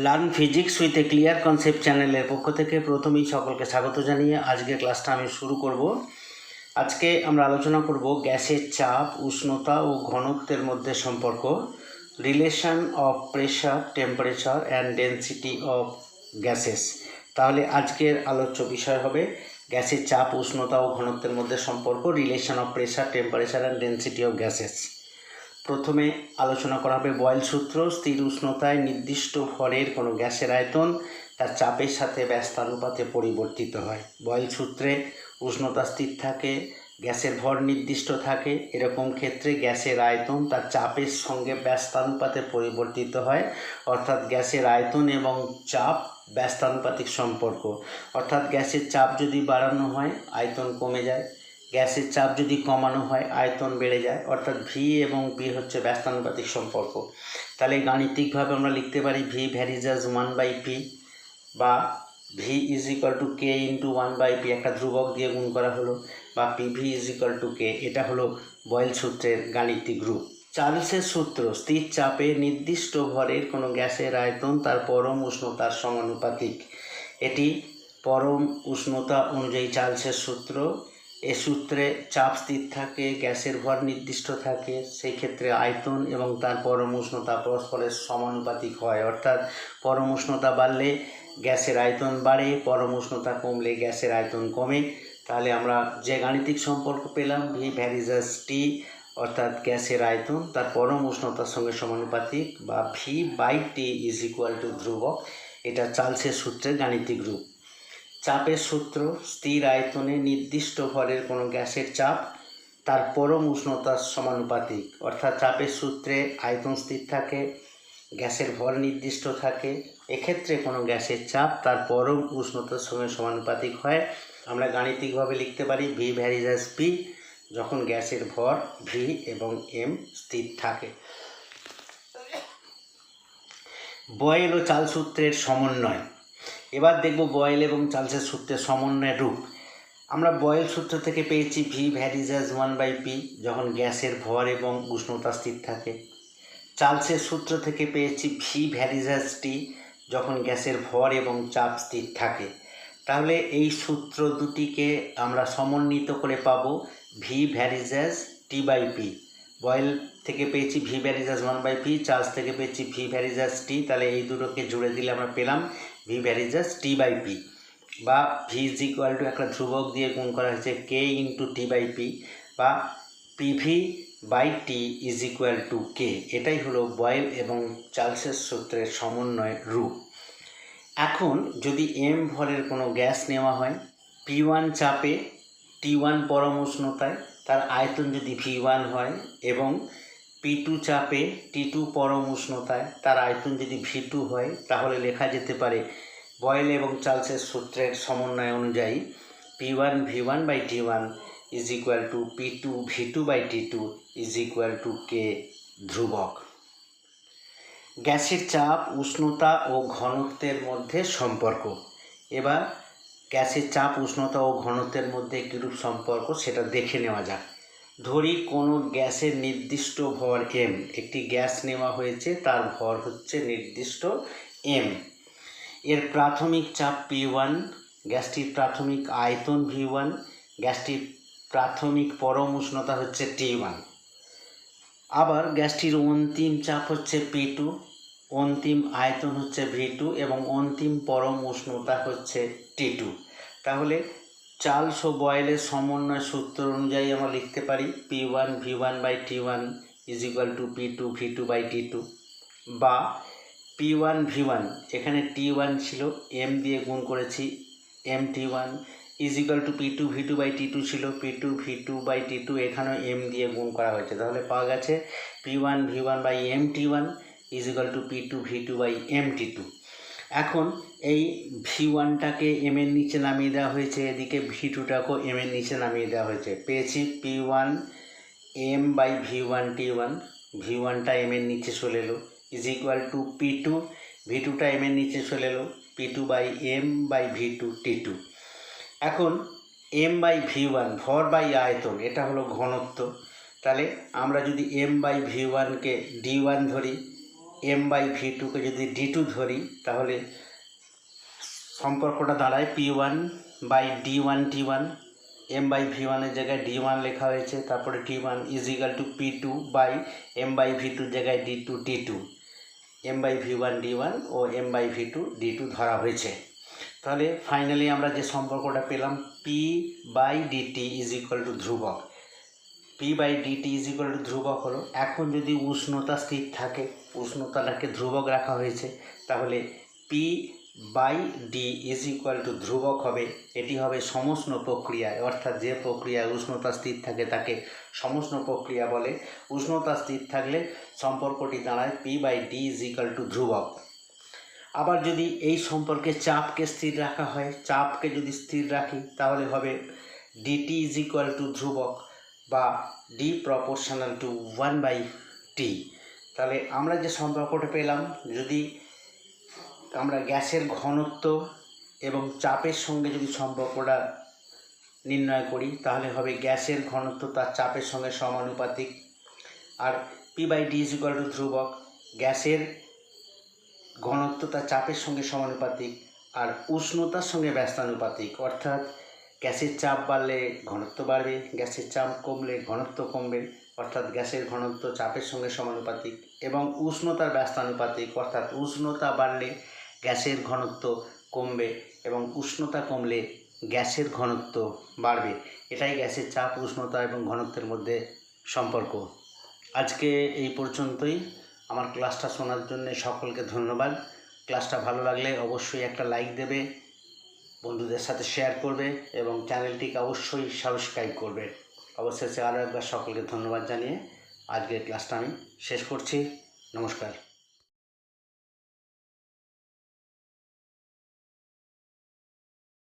Learn physics with a clear concept চ্যানেলের পক্ষ থেকে প্রথমেই সকলকে স্বাগত জানিয়ে আজকের ক্লাসটা আমি শুরু করব। আজকে আমরা আলোচনা করব গ্যাসের চাপ, উষ্ণতা ও ঘনত্বের মধ্যে সম্পর্ক, relation of pressure, temperature and density of gases. তাহলে আজকের আলোচ্য বিষয় হবে গ্যাসের চাপ, উষ্ণতা ও ঘনত্বের মধ্যে সম্পর্ক, relation of pressure, temperature and density of gases. প্রথমে আলোচনা করা হবে বয়েল সূত্র। স্থির উষ্ণতায় নির্দিষ্ট ভরের কোনো গ্যাসের আয়তন তার চাপের সাথে ব্যস্তানুপাতে পরিবর্তিত হয়। বয়েল সূত্রে উষ্ণতা স্থির থাকে, গ্যাসের ভর নির্দিষ্ট থাকে। এরকম ক্ষেত্রে গ্যাসের আয়তন তার চাপের সঙ্গে ব্যস্তানুপাতে পরিবর্তিত হয়, অর্থাৎ গ্যাসের আয়তন এবং চাপ ব্যস্তানুপাতিক সম্পর্ক। অর্থাৎ গ্যাসের চাপ যদি বাড়ানো হয় আয়তন কমে যায়, গ্যাসের চাপ যদি কমানো হয় আয়তন বেড়ে যায়। অর্থাৎ ভি এবং পি হচ্ছে ব্যস্তানুপাতিক সম্পর্ক। তাহলে গাণিতিকভাবে আমরা লিখতে পারি ভি ভ্যারিজ অ্যাজ 1/p বা V is equal to K into 1/p, একটা ধ্রুবক দিয়ে গুণ করা হলো, বা পিভি ইজ ইকুয়াল টু কে। এটা হলো বয়েল সূত্রের গাণিতিক রূপ। চার্লসের সূত্র, স্থির চাপে নির্দিষ্ট ভরের কোনো গ্যাসের আয়তন তার পরম উষ্ণতার সমানুপাতিক। এটি পরম উষ্ণতা অনুযায়ী চার্লসের সূত্র। এ সূত্রে চাপ স্থির থাকে, গ্যাসের ভর নির্দিষ্ট থাকে, সেই ক্ষেত্রে আয়তন এবং তার পরম উষ্ণতা পরস্পরের সমানুপাতিক হয়। অর্থাৎ পরম উষ্ণতা বাড়লে গ্যাসের আয়তন বাড়ে, পরম উষ্ণতা কমলে গ্যাসের আয়তন কমে। তাহলে আমরা যে গাণিতিক সম্পর্ক পেলাম ভি ভ্যারিজাস টি, অর্থাৎ গ্যাসের আয়তন তার পরম উষ্ণতার সঙ্গে সমানুপাতিক, বা V by T is equal to ধ্রুবক। এটা চার্লসের সূত্রের গাণিতিক রূপ। চাপের সূত্র, স্থির আয়তনে নির্দিষ্ট ভরের কোনো গ্যাসের চাপ তার পরম উষ্ণতার সমানুপাতিক। অর্থাৎ চাপের সূত্রে আয়তন স্থির থাকে, গ্যাসের ভর নির্দিষ্ট থাকে। এক্ষেত্রে কোনো গ্যাসের চাপ তার পরম উষ্ণতার সঙ্গে সমানুপাতিক হয়। আমরা গাণিতিকভাবে লিখতে পারি ভি ভ্যারিজ অ্যাজ পি, যখন গ্যাসের ভর ভি এবং এম স্থির থাকে। বয়েল ও চার্লস সূত্রের সমন্বয়। এবার দেখব বয়েল এবং চার্লসের সূত্রের সমন্বয়ের রূপ। আমরা বয়েল সূত্র থেকে পেয়েছি ভি ভ্যারিজ অ্যাজ 1/p, যখন গ্যাসের ভর এবং উষ্ণতা স্থির থাকে। চার্লসের সূত্র থেকে পেয়েছি ভি ভ্যারিজ অ্যাজ টি, যখন গ্যাসের ভর এবং চাপ স্থির থাকে। তাহলে এই সূত্র দুটিকে আমরা সমন্বিত করে পাব ভি ভ্যারিজ অ্যাজ টি/পি। বয়েল থেকে পেয়েছি V varies as 1/p, Charles থেকে পেয়েছি ভি ভ্যারিজ অ্যাজ টি। তাহলে এই দুটোকে জুড়ে দিলে আমরা পেলাম ভি ভ্যারিজ অ্যাজ টি/পি, বা ভি ইজ ইকুয়াল টু একটা ধ্রুবক দিয়ে গুণ করা হয়েছে কে ইন্টু টি/পি, বা P V by T is equal to K. এটাই হলো বয়েল এবং চার্লসের সূত্রের সমন্বয়ের রূপ। এখন যদি এম ভরের কোনো গ্যাস নেওয়া হয়, P1 চাপে, T1 পরম উষ্ণতায়, তার আয়তন যদি V1 হয়, এবং P2 চাপে, T2 পরম উষ্ণতায়, তার আয়তন যদি V2 হয়, তাহলে লেখা যেতে পারে বয়েল এবং চার্লসের সূত্রের সমন্বয় অনুযায়ী P1 V1 by T1 is equal to P2 V2 by T2 is equal to K ধ্রুবক। গ্যাসের চাপ, উষ্ণতা ও ঘনত্বের মধ্যে সম্পর্ক। এবার গ্যাসের চাপ, উষ্ণতা ও ঘনত্বের মধ্যে কীরূপ সম্পর্ক সেটা দেখে নেওয়া যাক। ধরি কোনো গ্যাসের নির্দিষ্ট ভর এম, একটি গ্যাস নেওয়া হয়েছে, তার ভর হচ্ছে নির্দিষ্ট এম। এর প্রাথমিক চাপ P1, গ্যাসটির প্রাথমিক আয়তন V1, গ্যাসটির প্রাথমিক পরম উষ্ণতা হচ্ছে T1। আবার গ্যাসটির অন্তিম চাপ হচ্ছে P2, অন্তিম আয়তন হচ্ছে V2 এবং অন্তিম পরম উষ্ণতা হচ্ছে T2। তাহলে চার্লস ও বয়েলের সমন্বয় সূত্র অনুযায়ী আমরা লিখতে পারি P1 V1 by T1 is equal to P2 V2 by T2, বা P1 V1, এখানে T1 ছিল, M দিয়ে গুণ করেছি M T1 is equal to P2 V2 by T2 ছিল, P2 V2 বাই T2, এখানেও M দিয়ে গুণ করা হয়েছে। তাহলে পাওয়া গেছে P1 V1 by M T1 is equal to P2 V2 by M T2। এখন এই V1টাকে M এর নিচে নামিয়ে দেওয়া হয়েছে, এদিকে V2টাকেও M এর নিচে নামিয়ে দেওয়া হয়েছে। পেয়েছি P1 M by V1 T1, V1টা M এর নিচে চলে এলো, is equal to P2 V2টা M এর নিচে চলে এলো, P2 by M by V2 T2। এখন M বাই V1 ভর বাই আয়তন, এটা হলো ঘনত্ব। তাহলে আমরা যদি M বাই V1কে D1 ধরি, m/v2কে যদি d2 ধরি তাহলে সম্পর্কটা দাঁড়ায় p1/d1t1। m/v1 জায়গায় d1 লেখা হয়েছে, তারপরে t1 = p2/m/v2 জায়গায় d2t2। m/v1 d1 ও m/v2 d2 ধরা হয়েছে। তাহলে ফাইনালি আমরা যে সম্পর্কটা পেলাম p/dt = ধ্রুবক। p/dt = ধ্রুবক হলো। এখন যদি উষ্ণতা স্থির থাকে, উষ্ণতাটাকে ধ্রুবক রাখা হয়েছে, তাহলে p/d = ধ্রুবক হবে। এটি হবে সমষ্ণ প্রক্রিয়ায়, অর্থাৎ যে প্রক্রিয়ায় উষ্ণতা স্থির থাকে তাকে সমষ্ণ প্রক্রিয়া বলে। উষ্ণতা স্থির থাকলে সম্পর্কটি দাঁড়ায় p/d = ধ্রুবক। আবার যদি এই সম্পর্কে চাপকে স্থির রাখা হয়, চাপকে যদি স্থির রাখি তাহলে হবে dt = ধ্রুবক বা d = 1/t। তাহলে আমরা যে সম্পর্কটা পেলাম, যদি আমরা গ্যাসের ঘনত্ব এবং চাপের সঙ্গে যদি সম্পর্কটা নির্ণয় করি তাহলে হবে গ্যাসের ঘনত্ব তার চাপের সঙ্গে সমানুপাতিক। আর p/d = ধ্রুবক, গ্যাসের ঘনত্ব তার চাপের সঙ্গে সমানুপাতিক আর উষ্ণতার সঙ্গে ব্যস্তানুপাতিক, অর্থাৎ গ্যাসের চাপ বাড়লে ঘনত্ব বাড়বে, গ্যাসের চাপ কমলে ঘনত্ব কমবে, অর্থাৎ গ্যাসের ঘনত্ব চাপের সঙ্গে সমানুপাতিক এবং উষ্ণতার ব্যস্তানুপাতিক, অর্থাৎ উষ্ণতা বাড়লে গ্যাসের ঘনত্ব কমবে এবং উষ্ণতা কমলে গ্যাসের ঘনত্ব বাড়বে। এটাই গ্যাসের চাপ, উষ্ণতা এবং ঘনত্বের মধ্যে সম্পর্ক। আজকে এই পর্যন্তই। আমার ক্লাসটা শোনার জন্য সকলকে ধন্যবাদ। ক্লাসটা ভালো লাগলে অবশ্যই একটা লাইক দেবে, বন্ধুদের সাথে শেয়ার করবে এবং চ্যানেলটিকে অবশ্যই সাবস্ক্রাইব করবে। অবশেষে আরও একবার সকলকে ধন্যবাদ জানিয়ে আজকের ক্লাসটা আমি শেষ করছি। নমস্কার।